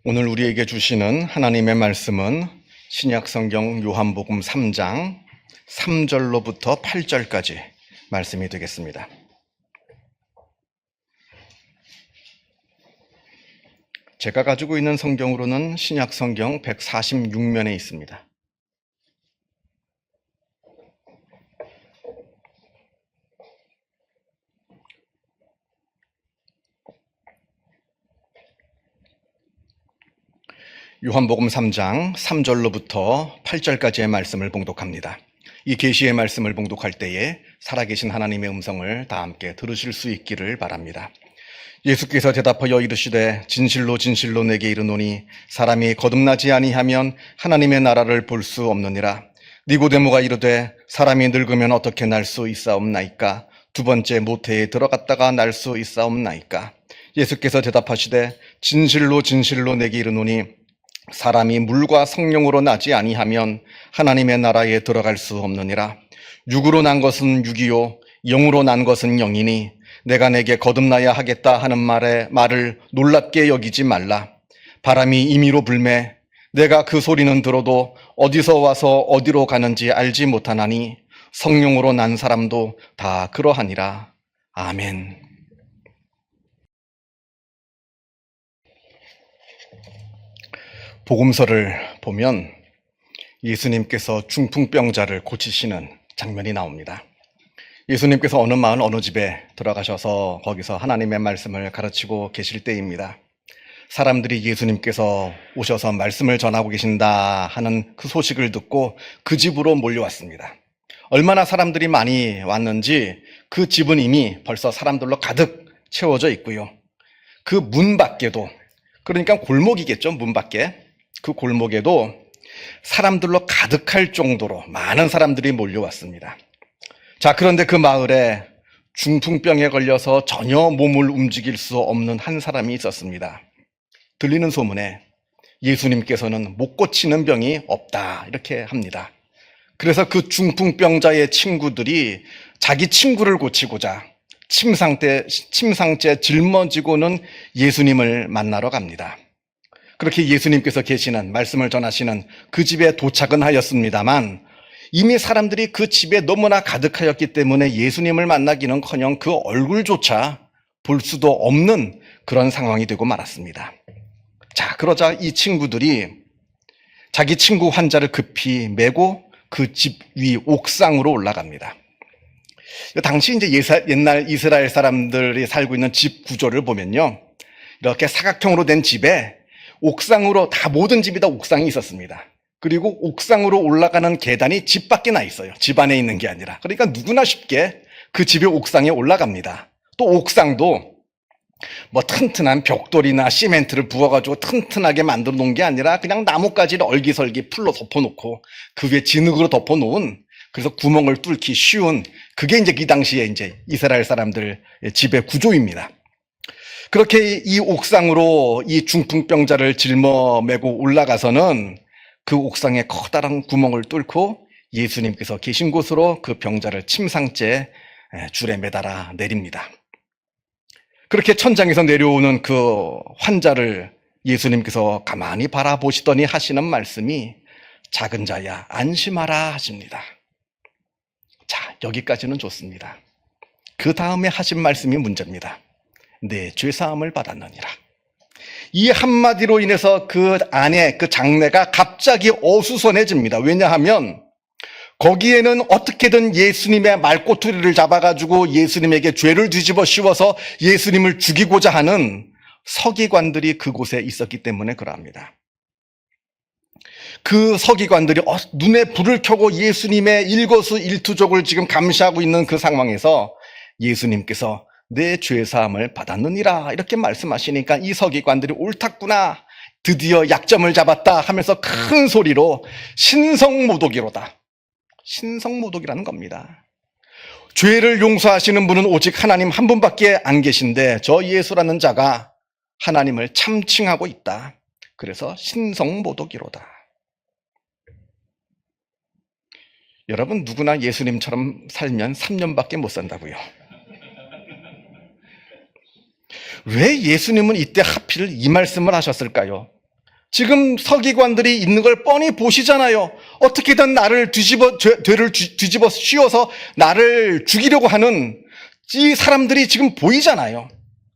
오늘 우리에게 주시는 하나님의 말씀은 신약성경 요한복음 3장 3절로부터 8절까지 말씀이 되겠습니다. 제가 가지고 있는 성경으로는 신약성경 146면에 있습니다. 요한복음 3장 3절로부터 8절까지의 말씀을 봉독합니다. 이 계시의 말씀을 봉독할 때에 살아계신 하나님의 음성을 다 함께 들으실 수 있기를 바랍니다. 예수께서 대답하여 이르시되 진실로 진실로 내게 이르노니 사람이 거듭나지 아니하면 하나님의 나라를 볼 수 없느니라. 니고데모가 이르되 사람이 늙으면 어떻게 날 수 있사옵나이까? 두 번째 모태에 들어갔다가 날 수 있사옵나이까? 예수께서 대답하시되 진실로 진실로 내게 이르노니 사람이 물과 성령으로 나지 아니하면 하나님의 나라에 들어갈 수 없느니라. 육으로 난 것은 육이요 영으로 난 것은 영이니 내가 내게 거듭나야 하겠다 하는 말을 놀랍게 여기지 말라. 바람이 임의로 불매 내가 그 소리는 들어도 어디서 와서 어디로 가는지 알지 못하나니 성령으로 난 사람도 다 그러하니라. 아멘. 복음서를 보면 예수님께서 중풍병자를 고치시는 장면이 나옵니다. 예수님께서 어느 마을 어느 집에 들어가셔서 거기서 하나님의 말씀을 가르치고 계실 때입니다. 사람들이 예수님께서 오셔서 말씀을 전하고 계신다 하는 그 소식을 듣고 그 집으로 몰려왔습니다. 얼마나 사람들이 많이 왔는지 그 집은 이미 벌써 사람들로 가득 채워져 있고요. 그 문 밖에도, 그러니까 골목이겠죠, 문 밖에. 그 골목에도 사람들로 가득할 정도로 많은 사람들이 몰려왔습니다. 자, 그런데 그 마을에 중풍병에 걸려서 전혀 몸을 움직일 수 없는 한 사람이 있었습니다. 들리는 소문에 예수님께서는 못 고치는 병이 없다 이렇게 합니다. 그래서 그 중풍병자의 친구들이 자기 친구를 고치고자 침상째 짊어지고는 예수님을 만나러 갑니다. 그렇게 예수님께서 계시는 말씀을 전하시는 그 집에 도착은 하였습니다만 이미 사람들이 그 집에 너무나 가득하였기 때문에 예수님을 만나기는커녕 그 얼굴조차 볼 수도 없는 그런 상황이 되고 말았습니다. 자, 그러자 이 친구들이 자기 친구 환자를 급히 메고 그 집 위 옥상으로 올라갑니다. 당시 이제 옛날 이스라엘 사람들이 살고 있는 집 구조를 보면요, 이렇게 사각형으로 된 집에 옥상으로 다 모든 집이 다 옥상이 있었습니다. 그리고 옥상으로 올라가는 계단이 집 밖에 나 있어요. 집 안에 있는 게 아니라. 그러니까 누구나 쉽게 그 집의 옥상에 올라갑니다. 또 옥상도 뭐 튼튼한 벽돌이나 시멘트를 부어가지고 튼튼하게 만들어 놓은 게 아니라 그냥 나뭇가지를 얼기설기 풀로 덮어놓고 그 위에 진흙으로 덮어놓은, 그래서 구멍을 뚫기 쉬운, 그게 이제 그 당시에 이제 이스라엘 사람들 집의 구조입니다. 그렇게 이 옥상으로 이 중풍병자를 짊어매고 올라가서는 그 옥상에 커다란 구멍을 뚫고 예수님께서 계신 곳으로 그 병자를 침상째 줄에 매달아 내립니다. 그렇게 천장에서 내려오는 그 환자를 예수님께서 가만히 바라보시더니 하시는 말씀이 작은 자야 안심하라 하십니다. 자, 여기까지는 좋습니다. 그 다음에 하신 말씀이 문제입니다. 내 죄사함을 받았느니라. 이 한마디로 인해서 그 안에 그 장내가 갑자기 어수선해집니다. 왜냐하면 거기에는 어떻게든 예수님의 말꼬투리를 잡아가지고 예수님에게 죄를 뒤집어 씌워서 예수님을 죽이고자 하는 서기관들이 그곳에 있었기 때문에 그러합니다. 그 서기관들이 눈에 불을 켜고 예수님의 일거수일투족을 지금 감시하고 있는 그 상황에서 예수님께서 내 죄사함을 받았느니라 이렇게 말씀하시니까 이 서기관들이 옳았구나, 드디어 약점을 잡았다 하면서 큰 소리로 신성모독이로다, 신성모독이라는 겁니다. 죄를 용서하시는 분은 오직 하나님 한 분밖에 안 계신데 저 예수라는 자가 하나님을 참칭하고 있다. 그래서 신성모독이로다. 여러분, 누구나 예수님처럼 살면 3년밖에 못 산다고요. 왜 예수님은 이때 하필 이 말씀을 하셨을까요? 지금 서기관들이 있는 걸 뻔히 보시잖아요. 어떻게든 나를 죄를 뒤집어 씌워서 나를 죽이려고 하는 이 사람들이 지금 보이잖아요.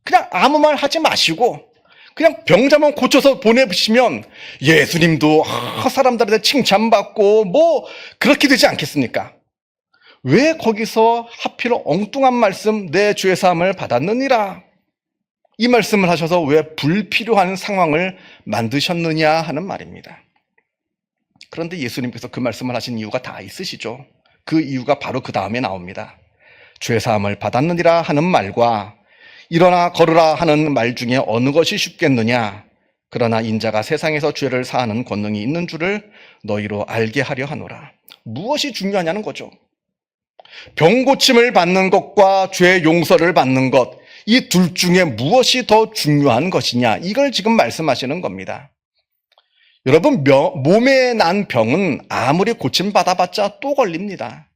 그냥 아무 말 하지 마시고 그냥 병자만 고쳐서 보내시면 예수님도 사람들한테 칭찬받고 뭐 그렇게 되지 않겠습니까? 왜 거기서 하필 엉뚱한 말씀 내 죄사함을 받았느니라 이 말씀을 하셔서 왜 불필요한 상황을 만드셨느냐 하는 말입니다. 그런데 예수님께서 그 말씀을 하신 이유가 다 있으시죠. 그 이유가 바로 그 다음에 나옵니다. 죄사함을 받았느니라 하는 말과 일어나 걸으라 하는 말 중에 어느 것이 쉽겠느냐. 그러나 인자가 세상에서 죄를 사하는 권능이 있는 줄을 너희로 알게 하려 하노라. 무엇이 중요하냐는 거죠. 병 고침을 받는 것과 죄 용서를 받는 것, 이 둘 중에 무엇이 더 중요한 것이냐, 이걸 지금 말씀하시는 겁니다. 여러분, 몸에 난 병은 아무리 고침받아봤자 또 걸립니다.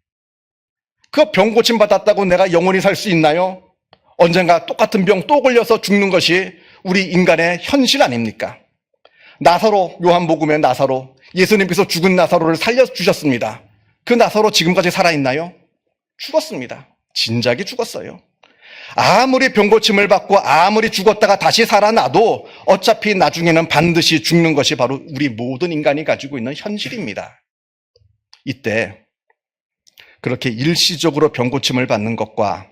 그 병 고침받았다고 내가 영원히 살 수 있나요? 언젠가 똑같은 병 또 걸려서 죽는 것이 우리 인간의 현실 아닙니까? 나사로, 요한복음의 나사로, 예수님께서 죽은 나사로를 살려주셨습니다. 그 나사로 지금까지 살아있나요? 죽었습니다. 진작에 죽었어요. 아무리 병고침을 받고 아무리 죽었다가 다시 살아나도 어차피 나중에는 반드시 죽는 것이 바로 우리 모든 인간이 가지고 있는 현실입니다. 이때 그렇게 일시적으로 병고침을 받는 것과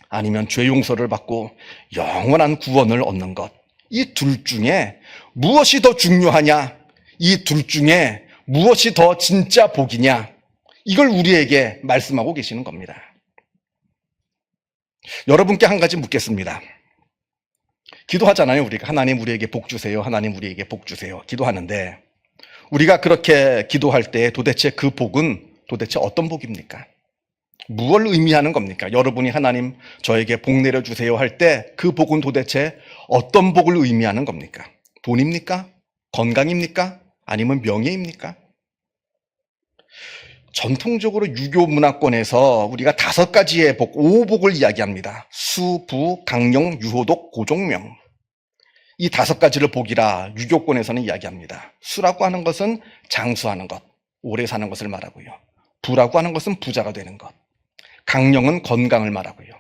아니면 죄 용서를 받고 영원한 구원을 얻는 것, 이 둘 중에 무엇이 더 중요하냐, 이 둘 중에 무엇이 더 진짜 복이냐, 이걸 우리에게 말씀하고 계시는 겁니다. 여러분께 한 가지 묻겠습니다. 기도하잖아요. 우리가 하나님 우리에게 복 주세요, 하나님 우리에게 복 주세요 기도하는데, 우리가 그렇게 기도할 때 도대체 그 복은 도대체 어떤 복입니까? 무엇을 의미하는 겁니까? 여러분이 하나님 저에게 복 내려주세요 할 때 그 복은 도대체 어떤 복을 의미하는 겁니까? 돈입니까? 건강입니까? 아니면 명예입니까? 전통적으로 유교 문화권에서 우리가 5가지의 복, 5복을 이야기합니다. 수, 부, 강령, 유호독, 고종명. 이 5가지를 복이라 유교권에서는 이야기합니다. 수라고 하는 것은 장수하는 것, 오래 사는 것을 말하고요. 부라고 하는 것은 부자가 되는 것. 강령은 건강을 말하고요.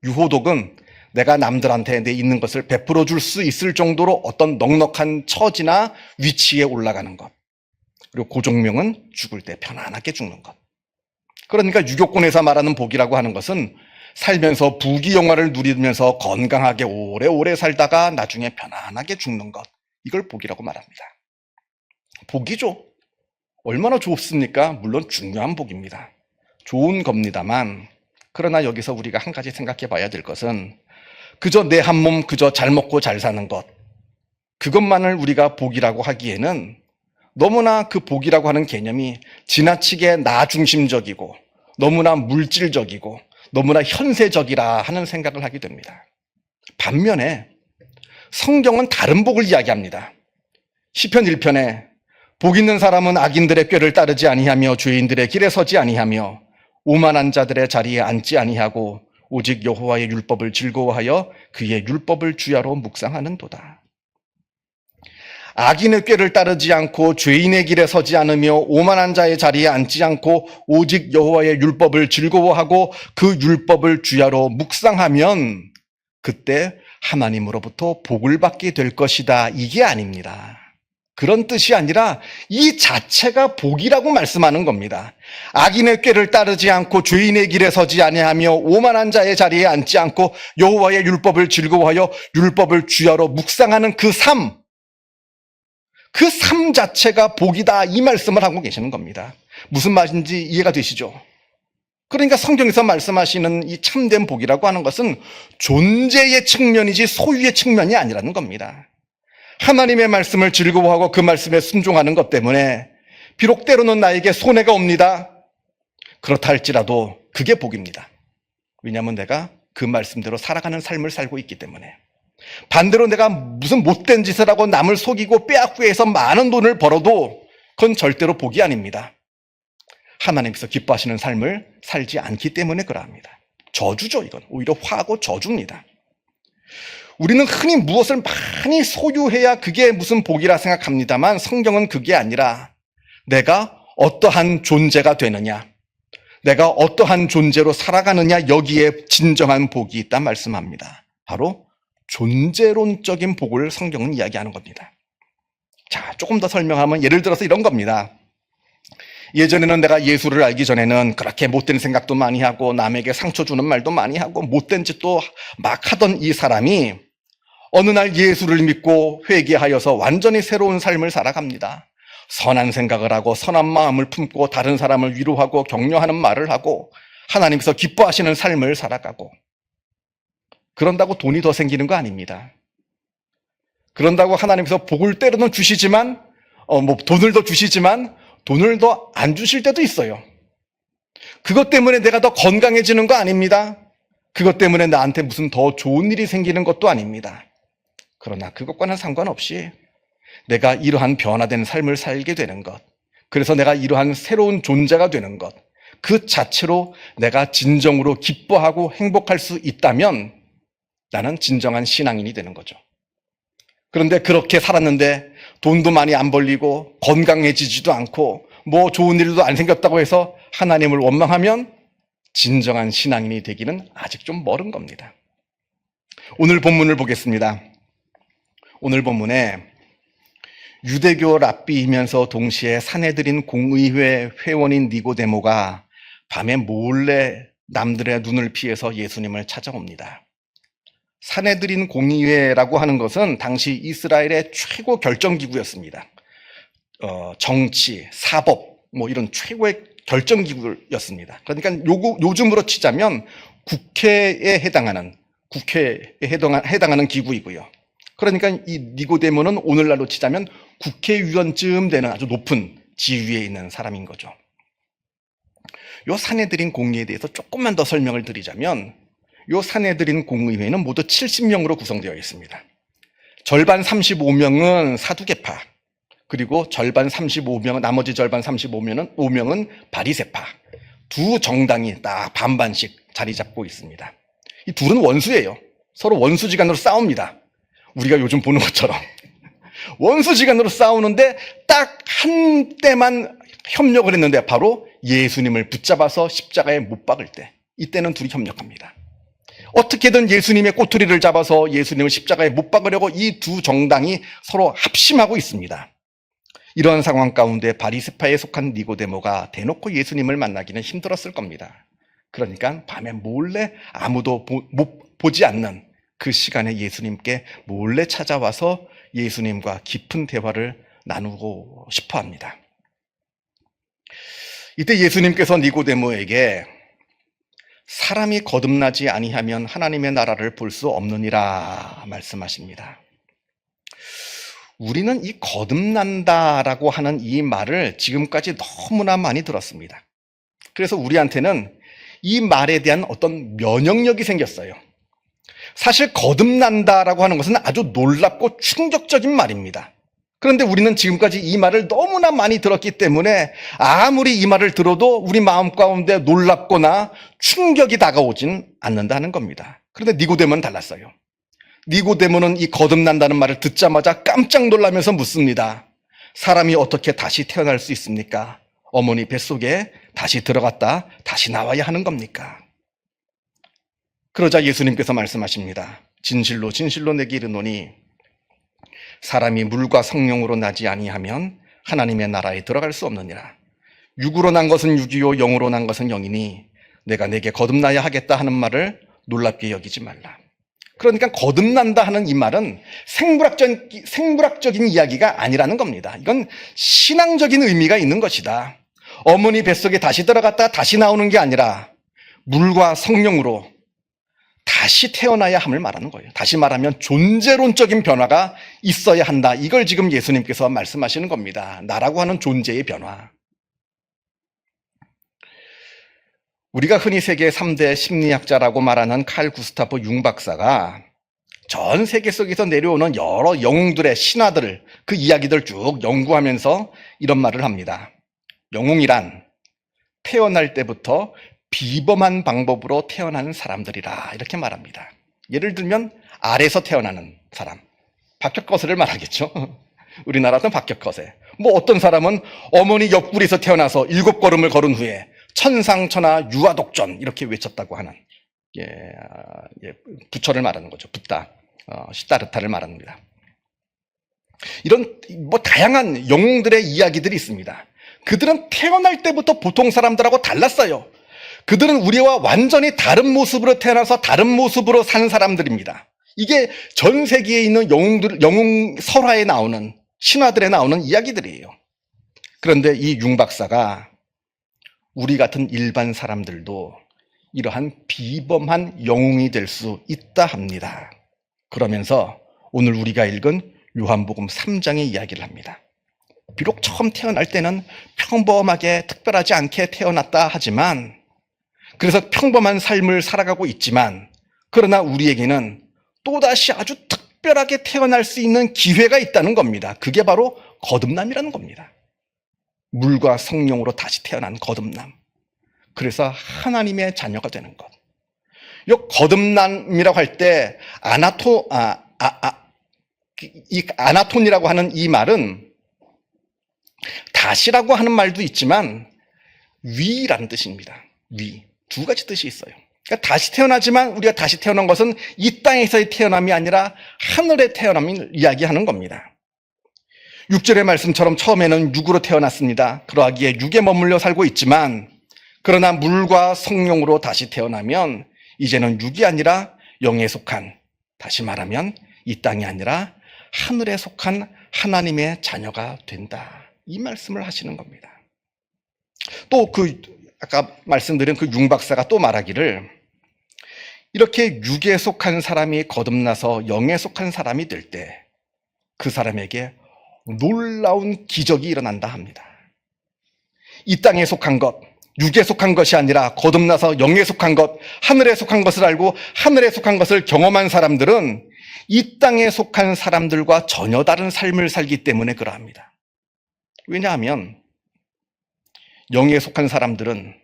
유호독은 내가 남들한테 내 있는 것을 베풀어 줄 수 있을 정도로 어떤 넉넉한 처지나 위치에 올라가는 것. 그리고 고종명은 죽을 때 편안하게 죽는 것. 그러니까 유교권에서 말하는 복이라고 하는 것은 살면서 부귀영화를 누리면서 건강하게 오래오래 살다가 나중에 편안하게 죽는 것. 이걸 복이라고 말합니다. 복이죠. 얼마나 좋습니까? 물론 중요한 복입니다. 좋은 겁니다만, 그러나 여기서 우리가 한 가지 생각해 봐야 될 것은 그저 내 한 몸 그저 잘 먹고 잘 사는 것, 그것만을 우리가 복이라고 하기에는 너무나 그 복이라고 하는 개념이 지나치게 나 중심적이고 너무나 물질적이고 너무나 현세적이라 하는 생각을 하게 됩니다. 반면에 성경은 다른 복을 이야기합니다. 시편 1편에 복 있는 사람은 악인들의 꾀를 따르지 아니하며 죄인들의 길에 서지 아니하며 오만한 자들의 자리에 앉지 아니하고 오직 여호와의 율법을 즐거워하여 그의 율법을 주야로 묵상하는도다. 악인의 꾀를 따르지 않고 죄인의 길에 서지 않으며 오만한 자의 자리에 앉지 않고 오직 여호와의 율법을 즐거워하고 그 율법을 주야로 묵상하면 그때 하나님으로부터 복을 받게 될 것이다. 이게 아닙니다. 그런 뜻이 아니라 이 자체가 복이라고 말씀하는 겁니다. 악인의 꾀를 따르지 않고 죄인의 길에 서지 아니하며 오만한 자의 자리에 앉지 않고 여호와의 율법을 즐거워하여 율법을 주야로 묵상하는 그 삶, 그 삶 자체가 복이다, 이 말씀을 하고 계시는 겁니다. 무슨 말인지 이해가 되시죠? 그러니까 성경에서 말씀하시는 이 참된 복이라고 하는 것은 존재의 측면이지 소유의 측면이 아니라는 겁니다. 하나님의 말씀을 즐거워하고 그 말씀에 순종하는 것 때문에 비록 때로는 나에게 손해가 옵니다. 그렇다 할지라도 그게 복입니다. 왜냐하면 내가 그 말씀대로 살아가는 삶을 살고 있기 때문에. 반대로 내가 무슨 못된 짓을 하고 남을 속이고 빼앗고해서 많은 돈을 벌어도 그건 절대로 복이 아닙니다. 하나님께서 기뻐하시는 삶을 살지 않기 때문에 그러합니다. 저주죠. 이건 오히려 화고 저주입니다. 우리는 흔히 무엇을 많이 소유해야 그게 무슨 복이라 생각합니다만 성경은 그게 아니라 내가 어떠한 존재가 되느냐, 내가 어떠한 존재로 살아가느냐, 여기에 진정한 복이 있다 말씀합니다. 바로 존재론적인 복을 성경은 이야기하는 겁니다. 자, 조금 더 설명하면 예를 들어서 이런 겁니다. 예전에는 내가 예수를 알기 전에는 그렇게 못된 생각도 많이 하고 남에게 상처 주는 말도 많이 하고 못된 짓도 막 하던 이 사람이 어느 날 예수를 믿고 회개하여서 완전히 새로운 삶을 살아갑니다. 선한 생각을 하고 선한 마음을 품고 다른 사람을 위로하고 격려하는 말을 하고 하나님께서 기뻐하시는 삶을 살아가고, 그런다고 돈이 더 생기는 거 아닙니다. 그런다고 하나님께서 복을 때로는 주시지만 돈을 더 주시지만 돈을 더 안 주실 때도 있어요. 그것 때문에 내가 더 건강해지는 거 아닙니다. 그것 때문에 나한테 무슨 더 좋은 일이 생기는 것도 아닙니다. 그러나 그것과는 상관없이 내가 이러한 변화된 삶을 살게 되는 것, 그래서 내가 이러한 새로운 존재가 되는 것, 그 자체로 내가 진정으로 기뻐하고 행복할 수 있다면 나는 진정한 신앙인이 되는 거죠. 그런데 그렇게 살았는데 돈도 많이 안 벌리고 건강해지지도 않고 뭐 좋은 일도 안 생겼다고 해서 하나님을 원망하면 진정한 신앙인이 되기는 아직 좀 멀은 겁니다. 오늘 본문을 보겠습니다. 오늘 본문에 유대교 랍비이면서 동시에 산헤드린 공의회 회원인 니고데모가 밤에 몰래 남들의 눈을 피해서 예수님을 찾아옵니다. 산헤드린 공의회라고 하는 것은 당시 이스라엘의 최고 결정기구였습니다. 정치, 사법, 뭐 이런 최고의 결정기구였습니다. 그러니까 요즘으로 치자면 국회에 해당하는 기구이고요. 그러니까 이 니고데모는 오늘날로 치자면 국회의원쯤 되는 아주 높은 지위에 있는 사람인 거죠. 요 산헤드린 공의회에 대해서 조금만 더 설명을 드리자면, 요 산헤드린 공의회는 모두 70명으로 구성되어 있습니다. 절반 35명은 사두개파, 그리고 절반 35명, 나머지 절반 35명은 바리새파. 두 정당이 딱 반반씩 자리 잡고 있습니다. 이 둘은 원수예요. 서로 원수지간으로 싸웁니다. 우리가 요즘 보는 것처럼 원수지간으로 싸우는데 딱 한때만 협력을 했는데, 바로 예수님을 붙잡아서 십자가에 못 박을 때, 이때는 둘이 협력합니다. 어떻게든 예수님의 꼬투리를 잡아서 예수님을 십자가에 못 박으려고 이 두 정당이 서로 합심하고 있습니다. 이러한 상황 가운데 바리새파에 속한 니고데모가 대놓고 예수님을 만나기는 힘들었을 겁니다. 그러니까 밤에 몰래 아무도 보지 않는 그 시간에 예수님께 몰래 찾아와서 예수님과 깊은 대화를 나누고 싶어 합니다. 이때 예수님께서 니고데모에게 사람이 거듭나지 아니하면 하나님의 나라를 볼 수 없느니라 말씀하십니다. 우리는 이 거듭난다라고 하는 이 말을 지금까지 너무나 많이 들었습니다. 그래서 우리한테는 이 말에 대한 어떤 면역력이 생겼어요. 사실 거듭난다라고 하는 것은 아주 놀랍고 충격적인 말입니다. 그런데 우리는 지금까지 이 말을 너무나 많이 들었기 때문에 아무리 이 말을 들어도 우리 마음 가운데 놀랍거나 충격이 다가오진 않는다는 겁니다. 그런데 니고데모는 달랐어요. 니고데모는 이 거듭난다는 말을 듣자마자 깜짝 놀라면서 묻습니다. 사람이 어떻게 다시 태어날 수 있습니까? 어머니 뱃속에 다시 들어갔다 다시 나와야 하는 겁니까? 그러자 예수님께서 말씀하십니다. 진실로 진실로 내게 이르노니 사람이 물과 성령으로 나지 아니하면 하나님의 나라에 들어갈 수 없느니라. 육으로 난 것은 육이요 영으로 난 것은 영이니 내가 내게 거듭나야 하겠다 하는 말을 놀랍게 여기지 말라. 그러니까 거듭난다 하는 이 말은 생물학적인 이야기가 아니라는 겁니다. 이건 신앙적인 의미가 있는 것이다. 어머니 뱃속에 다시 들어갔다 다시 나오는 게 아니라 물과 성령으로 다시 태어나야 함을 말하는 거예요. 다시 말하면 존재론적인 변화가 있어야 한다. 이걸 지금 예수님께서 말씀하시는 겁니다. 나라고 하는 존재의 변화. 우리가 흔히 세계 3대 심리학자라고 말하는 칼 구스타프 융 박사가 전 세계 속에서 내려오는 여러 영웅들의 신화들을, 그 이야기들 쭉 연구하면서 이런 말을 합니다. 영웅이란 태어날 때부터 비범한 방법으로 태어난 사람들이라, 이렇게 말합니다. 예를 들면 알에서 태어나는 사람, 박격거세를 말하겠죠. 우리나라는 박격거세. 뭐 어떤 사람은 어머니 옆구리에서 태어나서 7걸음을 걸은 후에 천상천하 유아독전 이렇게 외쳤다고 하는 부처를 말하는 거죠. 붓다, 시다르타를 말합니다. 이런 뭐 다양한 영웅들의 이야기들이 있습니다. 그들은 태어날 때부터 보통 사람들하고 달랐어요. 그들은 우리와 완전히 다른 모습으로 태어나서 다른 모습으로 산 사람들입니다. 이게 전 세계에 있는 영웅 설화에 나오는, 신화들에 나오는 이야기들이에요. 그런데 이 융 박사가 우리 같은 일반 사람들도 이러한 비범한 영웅이 될 수 있다 합니다. 그러면서 오늘 우리가 읽은 요한복음 3장의 이야기를 합니다. 비록 처음 태어날 때는 평범하게 특별하지 않게 태어났다 하지만, 그래서 평범한 삶을 살아가고 있지만, 그러나 우리에게는 또다시 아주 특별하게 태어날 수 있는 기회가 있다는 겁니다. 그게 바로 거듭남이라는 겁니다. 물과 성령으로 다시 태어난 거듭남. 그래서 하나님의 자녀가 되는 것. 이 거듭남이라고 할 때 아나톤이라고 하는 이 말은 다시라고 하는 말도 있지만 위라는 뜻입니다. 위. 두 가지 뜻이 있어요. 그러니까 다시 태어나지만 우리가 다시 태어난 것은 이 땅에서의 태어남이 아니라 하늘의 태어남을 이야기하는 겁니다. 6절의 말씀처럼 처음에는 육으로 태어났습니다. 그러하기에 육에 머물러 살고 있지만, 그러나 물과 성령으로 다시 태어나면 이제는 육이 아니라 영에 속한, 다시 말하면 이 땅이 아니라 하늘에 속한 하나님의 자녀가 된다. 이 말씀을 하시는 겁니다. 또 아까 말씀드린 그 융 박사가 또 말하기를, 이렇게 육에 속한 사람이 거듭나서 영에 속한 사람이 될 때 그 사람에게 놀라운 기적이 일어난다 합니다. 이 땅에 속한 것, 육에 속한 것이 아니라 거듭나서 영에 속한 것, 하늘에 속한 것을 알고 하늘에 속한 것을 경험한 사람들은 이 땅에 속한 사람들과 전혀 다른 삶을 살기 때문에 그러합니다. 왜냐하면 영에 속한 사람들은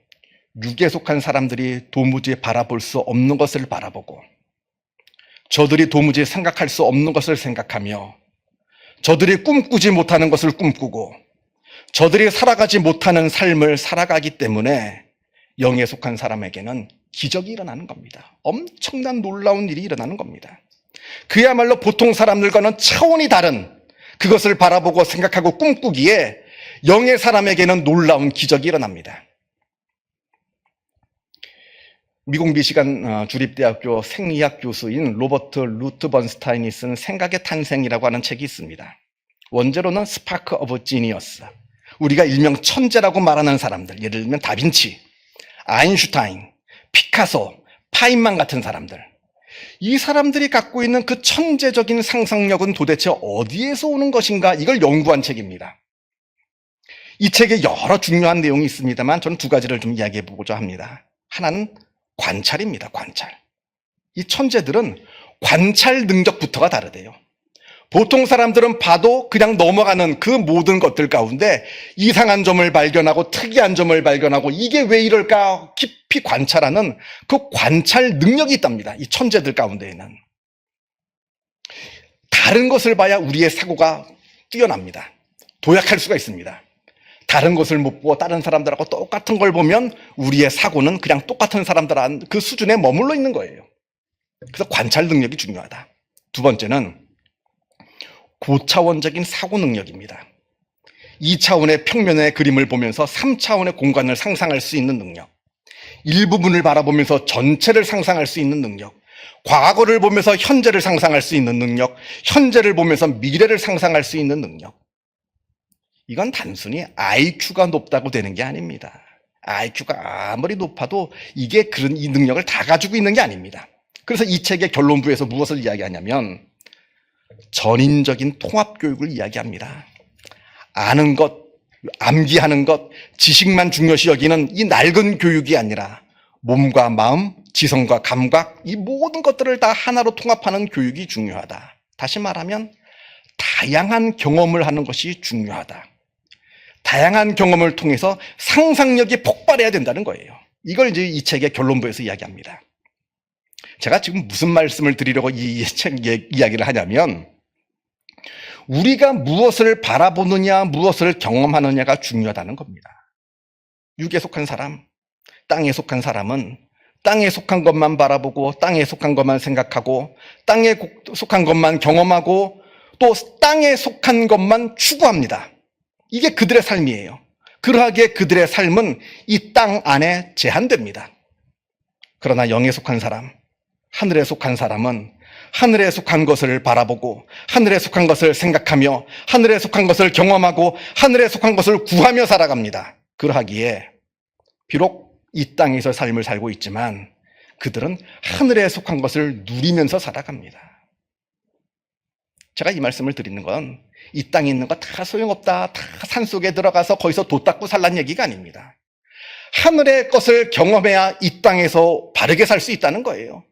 육에 속한 사람들이 도무지 바라볼 수 없는 것을 바라보고, 저들이 도무지 생각할 수 없는 것을 생각하며, 저들이 꿈꾸지 못하는 것을 꿈꾸고, 저들이 살아가지 못하는 삶을 살아가기 때문에 영에 속한 사람에게는 기적이 일어나는 겁니다. 엄청난 놀라운 일이 일어나는 겁니다. 그야말로 보통 사람들과는 차원이 다른 그것을 바라보고 생각하고 꿈꾸기에 영의 사람에게는 놀라운 기적이 일어납니다. 미국 미시간 주립대학교 생리학 교수인 로버트 루트 번스타인이 쓴 생각의 탄생이라고 하는 책이 있습니다. 원제로는 스파크 오브 지니어스, 우리가 일명 천재라고 말하는 사람들, 예를 들면 다빈치, 아인슈타인, 피카소, 파인만 같은 사람들, 이 사람들이 갖고 있는 그 천재적인 상상력은 도대체 어디에서 오는 것인가, 이걸 연구한 책입니다. 이 책에 여러 중요한 내용이 있습니다만 저는 두 가지를 좀 이야기해 보고자 합니다. 하나는 관찰입니다. 관찰. 이 천재들은 관찰 능력부터가 다르대요. 보통 사람들은 봐도 그냥 넘어가는 그 모든 것들 가운데 이상한 점을 발견하고 특이한 점을 발견하고 이게 왜 이럴까 깊이 관찰하는 그 관찰 능력이 있답니다. 이 천재들 가운데에는. 다른 것을 봐야 우리의 사고가 뛰어납니다. 도약할 수가 있습니다. 다른 것을 못 보고 다른 사람들하고 똑같은 걸 보면 우리의 사고는 그냥 똑같은 사람들한 그 수준에 머물러 있는 거예요. 그래서 관찰 능력이 중요하다. 두 번째는 고차원적인 사고 능력입니다. 2차원의 평면의 그림을 보면서 3차원의 공간을 상상할 수 있는 능력, 일부분을 바라보면서 전체를 상상할 수 있는 능력, 과거를 보면서 현재를 상상할 수 있는 능력, 현재를 보면서 미래를 상상할 수 있는 능력. 이건 단순히 IQ가 높다고 되는 게 아닙니다. IQ가 아무리 높아도 이게 그런 이 능력을 다 가지고 있는 게 아닙니다. 그래서 이 책의 결론부에서 무엇을 이야기하냐면 전인적인 통합교육을 이야기합니다. 아는 것, 암기하는 것, 지식만 중요시 여기는 이 낡은 교육이 아니라 몸과 마음, 지성과 감각, 이 모든 것들을 다 하나로 통합하는 교육이 중요하다. 다시 말하면 다양한 경험을 하는 것이 중요하다. 다양한 경험을 통해서 상상력이 폭발해야 된다는 거예요. 이걸 이제 이 책의 결론부에서 이야기합니다. 제가 지금 무슨 말씀을 드리려고 이야기를 하냐면, 우리가 무엇을 바라보느냐, 무엇을 경험하느냐가 중요하다는 겁니다. 육에 속한 사람, 땅에 속한 사람은 땅에 속한 것만 바라보고 땅에 속한 것만 생각하고 땅에 속한 것만 경험하고 또 땅에 속한 것만 추구합니다. 이게 그들의 삶이에요. 그러하기에 그들의 삶은 이 땅 안에 제한됩니다. 그러나 영에 속한 사람, 하늘에 속한 사람은 하늘에 속한 것을 바라보고 하늘에 속한 것을 생각하며 하늘에 속한 것을 경험하고 하늘에 속한 것을 구하며 살아갑니다. 그러하기에 비록 이 땅에서 삶을 살고 있지만 그들은 하늘에 속한 것을 누리면서 살아갑니다. 제가 이 말씀을 드리는 건 이 땅에 있는 거 다 소용없다, 다 산속에 들어가서 거기서 도 닦고 살란 얘기가 아닙니다. 하늘의 것을 경험해야 이 땅에서 바르게 살 수 있다는 거예요.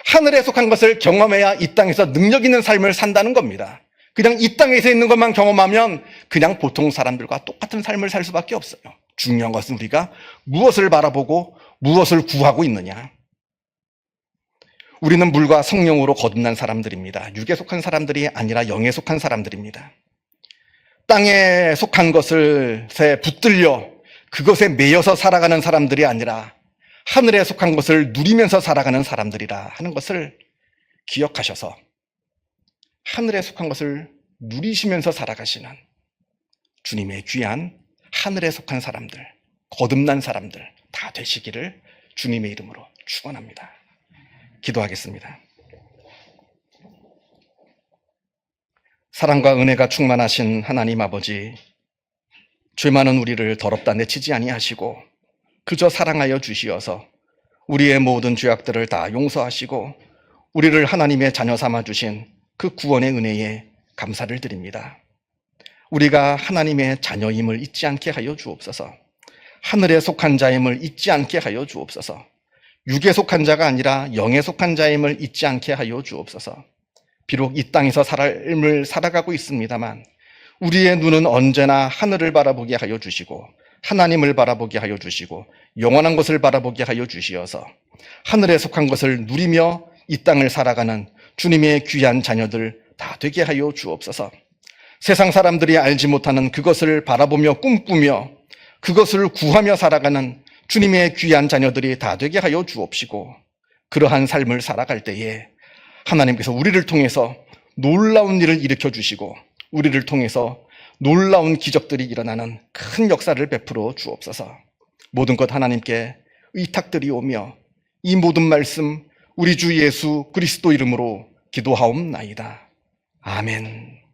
하늘에 속한 것을 경험해야 이 땅에서 능력 있는 삶을 산다는 겁니다. 그냥 이 땅에서 있는 것만 경험하면 그냥 보통 사람들과 똑같은 삶을 살 수밖에 없어요. 중요한 것은 우리가 무엇을 바라보고 무엇을 구하고 있느냐. 우리는 물과 성령으로 거듭난 사람들입니다. 육에 속한 사람들이 아니라 영에 속한 사람들입니다. 땅에 속한 것에 붙들려 그것에 매여서 살아가는 사람들이 아니라 하늘에 속한 것을 누리면서 살아가는 사람들이라 하는 것을 기억하셔서 하늘에 속한 것을 누리시면서 살아가시는 주님의 귀한 하늘에 속한 사람들, 거듭난 사람들 다 되시기를 주님의 이름으로 축원합니다. 기도하겠습니다. 사랑과 은혜가 충만하신 하나님 아버지, 죄 많은 우리를 더럽다 내치지 아니하시고 그저 사랑하여 주시어서 우리의 모든 죄악들을 다 용서하시고 우리를 하나님의 자녀 삼아 주신 그 구원의 은혜에 감사를 드립니다. 우리가 하나님의 자녀임을 잊지 않게 하여 주옵소서. 하늘에 속한 자임을 잊지 않게 하여 주옵소서. 육에 속한 자가 아니라 영에 속한 자임을 잊지 않게 하여 주옵소서. 비록 이 땅에서 삶을 살아가고 있습니다만 우리의 눈은 언제나 하늘을 바라보게 하여 주시고 하나님을 바라보게 하여 주시고 영원한 것을 바라보게 하여 주시어서 하늘에 속한 것을 누리며 이 땅을 살아가는 주님의 귀한 자녀들 다 되게 하여 주옵소서. 세상 사람들이 알지 못하는 그것을 바라보며 꿈꾸며 그것을 구하며 살아가는 주님의 귀한 자녀들이 다 되게 하여 주옵시고 그러한 삶을 살아갈 때에 하나님께서 우리를 통해서 놀라운 일을 일으켜 주시고 우리를 통해서 놀라운 기적들이 일어나는 큰 역사를 베풀어 주옵소서. 모든 것 하나님께 의탁드리오며 이 모든 말씀 우리 주 예수 그리스도 이름으로 기도하옵나이다. 아멘.